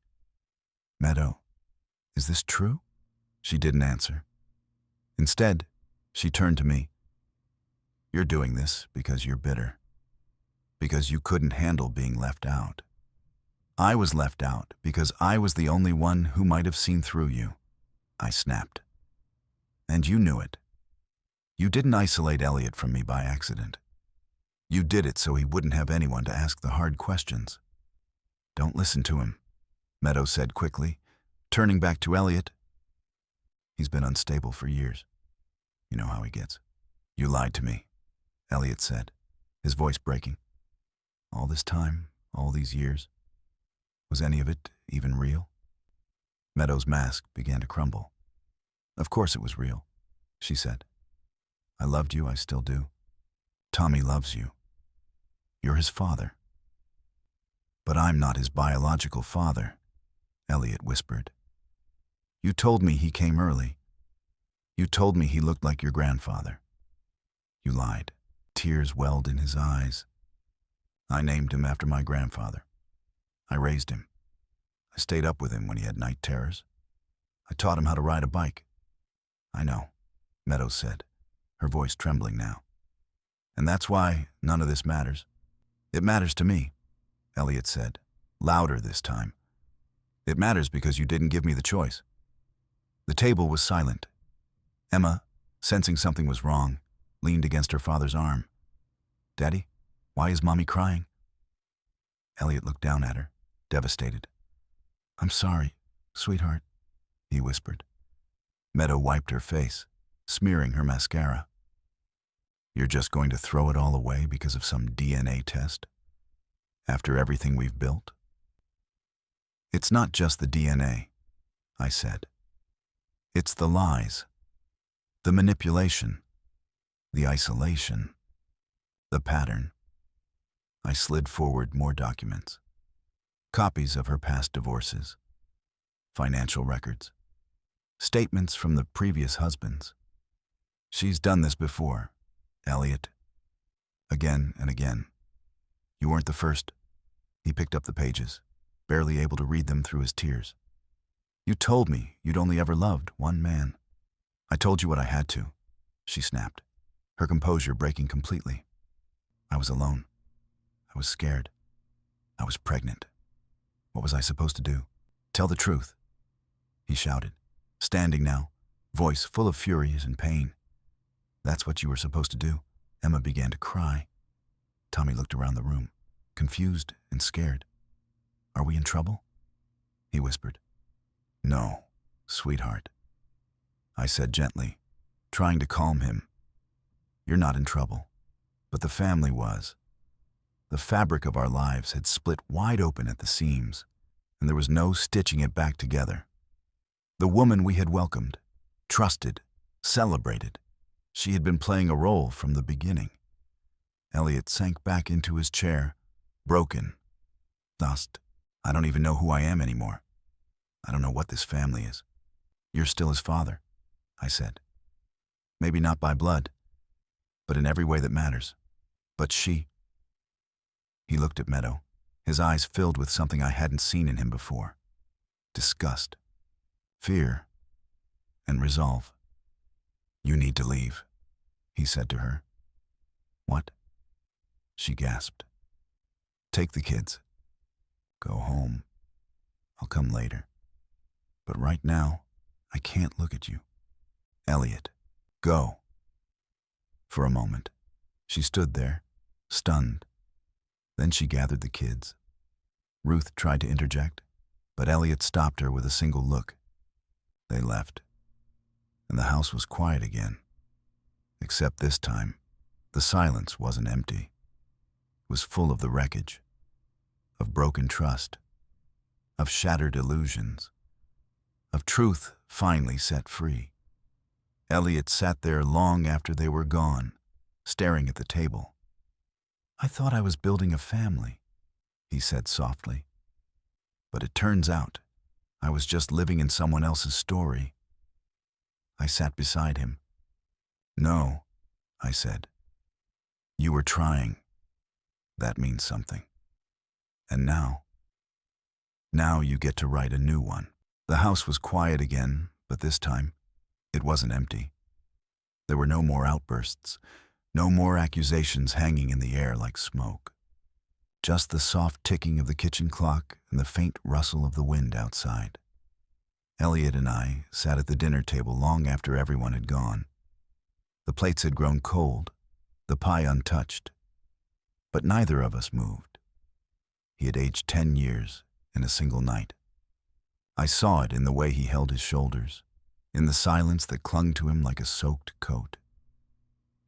Meadow, is this true? She didn't answer. Instead, she turned to me. You're doing this because you're bitter. Because you couldn't handle being left out. I was left out because I was the only one who might have seen through you. I snapped. And you knew it. You didn't isolate Elliot from me by accident. You did it so he wouldn't have anyone to ask the hard questions. Don't listen to him, Meadows said quickly, turning back to Elliot. He's been unstable for years. You know how he gets. You lied to me, Elliot said, his voice breaking. All this time, all these years, was any of it even real? Meadows' mask began to crumble. Of course it was real, she said. I loved you, I still do. Tommy loves you. You're his father. But I'm not his biological father, Elliot whispered. You told me he came early. You told me he looked like your grandfather. You lied. Tears welled in his eyes. I named him after my grandfather. I raised him. I stayed up with him when he had night terrors. I taught him how to ride a bike. I know, Meadows said, her voice trembling now. And that's why none of this matters. It matters to me, Elliot said, louder this time. It matters because you didn't give me the choice. The table was silent. Emma, sensing something was wrong, leaned against her father's arm. Daddy, why is Mommy crying? Elliot looked down at her, devastated. I'm sorry, sweetheart, he whispered. Meadow wiped her face, smearing her mascara. You're just going to throw it all away because of some DNA test? After everything we've built? It's not just the DNA, I said. It's the lies, the manipulation, the isolation, the pattern. I slid forward more documents. Copies of her past divorces, financial records, statements from the previous husbands. She's done this before, Elliot. Again and again. You weren't the first. He picked up the pages, barely able to read them through his tears. You told me you'd only ever loved one man. I told you what I had to, she snapped, her composure breaking completely. I was alone. I was scared. I was pregnant. What was I supposed to do? Tell the truth, he shouted, standing now, voice full of fury and pain. That's what you were supposed to do. Emma began to cry. Tommy looked around the room, confused and scared. Are we in trouble? He whispered. No, sweetheart, I said gently, trying to calm him. You're not in trouble, but the family was. The fabric of our lives had split wide open at the seams, and there was no stitching it back together. The woman we had welcomed, trusted, celebrated, she had been playing a role from the beginning. Elliot sank back into his chair, broken. Dust. I don't even know who I am anymore. I don't know what this family is. You're still his father, I said. Maybe not by blood, but in every way that matters. But she. He looked at Meadow, his eyes filled with something I hadn't seen in him before. Disgust, fear, and resolve. You need to leave, he said to her. What? She gasped. Take the kids. Go home. I'll come later. But right now, I can't look at you. Elliot, go. For a moment, she stood there, stunned. Then she gathered the kids. Ruth tried to interject. But Elliot stopped her with a single look. They left, and the house was quiet again. Except this time, the silence wasn't empty. It was full of the wreckage, of broken trust, of shattered illusions, of truth finally set free. Elliot sat there long after they were gone, staring at the table. "I thought I was building a family," he said softly. "But it turns out I was just living in someone else's story." I sat beside him. "No," I said. "You were trying. That means something. And now you get to write a new one." The house was quiet again, but this time, it wasn't empty. There were no more outbursts, no more accusations hanging in the air like smoke. Just the soft ticking of the kitchen clock and the faint rustle of the wind outside. Elliot and I sat at the dinner table long after everyone had gone. The plates had grown cold, the pie untouched, but neither of us moved. He had aged 10 years in a single night. I saw it in the way he held his shoulders, in the silence that clung to him like a soaked coat.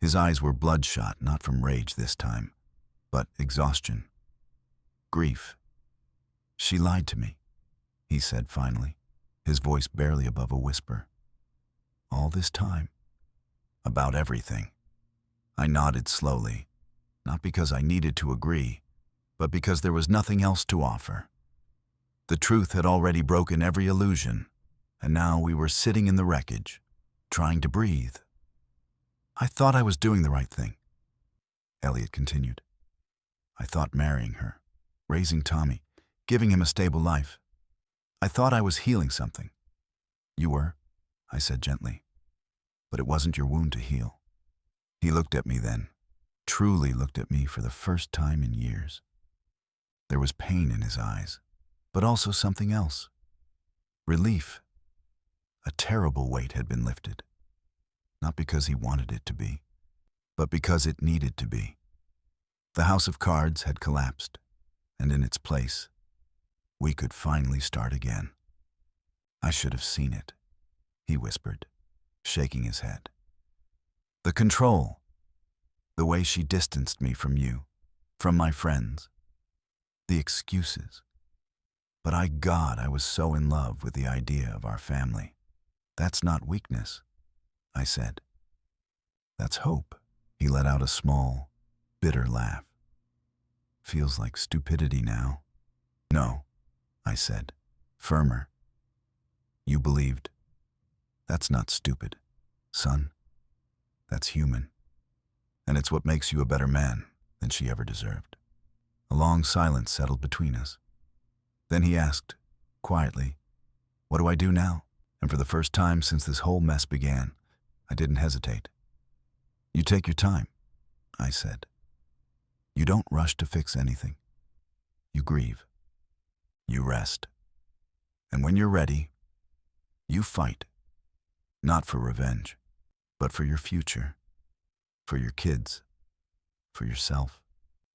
His eyes were bloodshot, not from rage this time, but exhaustion, grief. "She lied to me," he said finally, his voice barely above a whisper. "All this time. About everything." I nodded slowly, not because I needed to agree, but because there was nothing else to offer. The truth had already broken every illusion, and now we were sitting in the wreckage, trying to breathe. "I thought I was doing the right thing," Elliot continued. "I thought marrying her, raising Tommy, giving him a stable life. I thought I was healing something." "You were," I said gently, "but it wasn't your wound to heal." He looked at me then, truly looked at me for the first time in years. There was pain in his eyes, but also something else. Relief. A terrible weight had been lifted. Not because he wanted it to be, but because it needed to be. The house of cards had collapsed, and in its place, we could finally start again. "I should have seen it," he whispered, shaking his head. "The control, the way she distanced me from you, from my friends, the excuses. But I was so in love with the idea of our family." "That's not weakness," I said. "That's hope." He let out a small, bitter laugh. "Feels like stupidity now." "No," I said, firmer. "You believed. That's not stupid, son. That's human. And it's what makes you a better man than she ever deserved." A long silence settled between us. Then he asked, quietly, "What do I do now?" And for the first time since this whole mess began, I didn't hesitate. "You take your time," I said. "You don't rush to fix anything. You grieve. You rest. And when you're ready, you fight. Not for revenge, but for your future, for your kids, for yourself."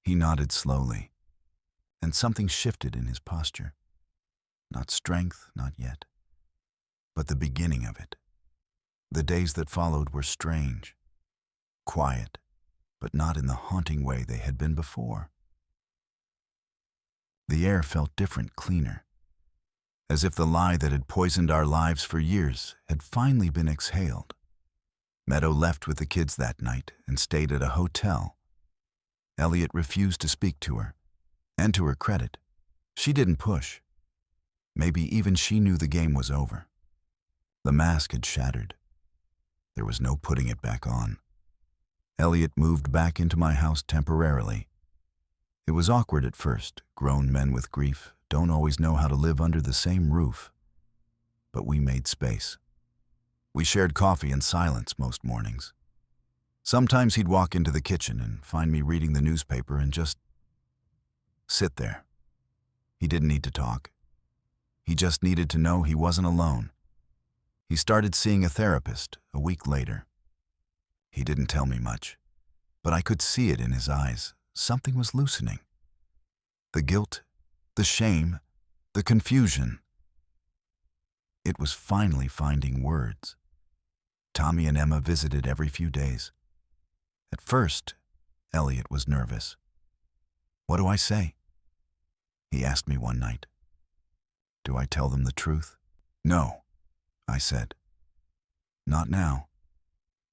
He nodded slowly, and something shifted in his posture. Not strength, not yet, but the beginning of it. The days that followed were strange, quiet, but not in the haunting way they had been before. The air felt different, cleaner, as if the lie that had poisoned our lives for years had finally been exhaled. Meadow left with the kids that night and stayed at a hotel. Elliot refused to speak to her, and to her credit, she didn't push. Maybe even she knew the game was over. The mask had shattered. There was no putting it back on. Elliot moved back into my house temporarily. It was awkward at first. Grown men with grief don't always know how to live under the same roof. But we made space. We shared coffee in silence most mornings. Sometimes he'd walk into the kitchen and find me reading the newspaper and just sit there. He didn't need to talk. He just needed to know he wasn't alone. He started seeing a therapist a week later. He didn't tell me much, but I could see it in his eyes. Something was loosening. The guilt, the shame, the confusion, It was finally finding words. Tommy and Emma visited every few days. At first, Elliot was nervous. "What do I say?" he asked me one night. "Do I tell them the truth?" "No," I said. "Not now.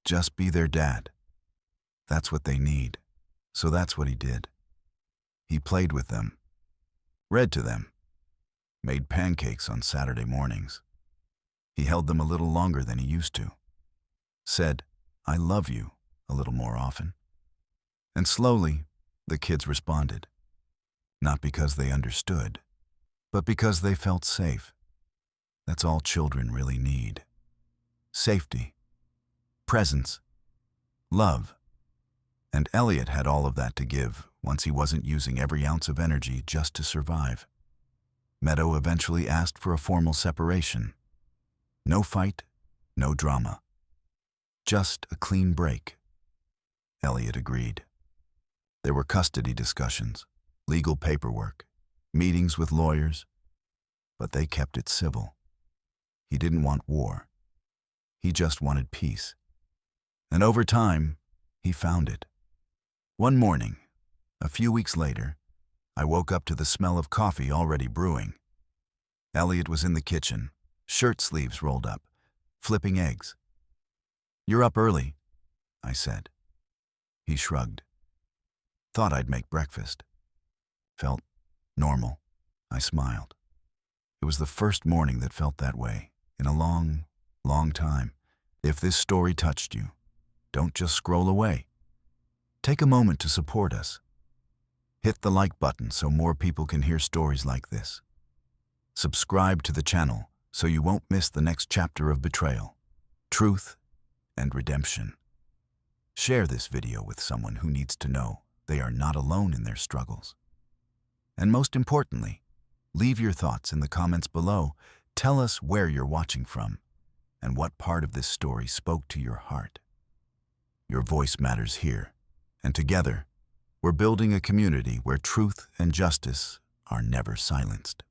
Just be their dad. That's what they need." So that's what he did. He played with them, read to them, made pancakes on Saturday mornings. He held them a little longer than he used to, said, "I love you," a little more often. And slowly, the kids responded. Not because they understood, but because they felt safe. That's all children really need. Safety, presence, love. And Elliot had all of that to give once he wasn't using every ounce of energy just to survive. Meadow eventually asked for a formal separation. No fight, no drama. Just a clean break. Elliot agreed. There were custody discussions, legal paperwork, meetings with lawyers, but they kept it civil. He didn't want war. He just wanted peace. And over time, he found it. One morning, a few weeks later, I woke up to the smell of coffee already brewing. Elliot was in the kitchen, shirt sleeves rolled up, flipping eggs. "You're up early," I said. He shrugged. Thought I'd make breakfast. Felt normal. I smiled. It was the first morning that felt that way in a long, long time. If this story touched you, don't just scroll away. Take a moment to support us. Hit the like button so more people can hear stories like this. Subscribe to the channel so you won't miss the next chapter of betrayal, truth, and redemption. Share this video with someone who needs to know they are not alone in their struggles. And most importantly, leave your thoughts in the comments below. Tell us where you're watching from and what part of this story spoke to your heart. Your voice matters here, and together, we're building a community where truth and justice are never silenced.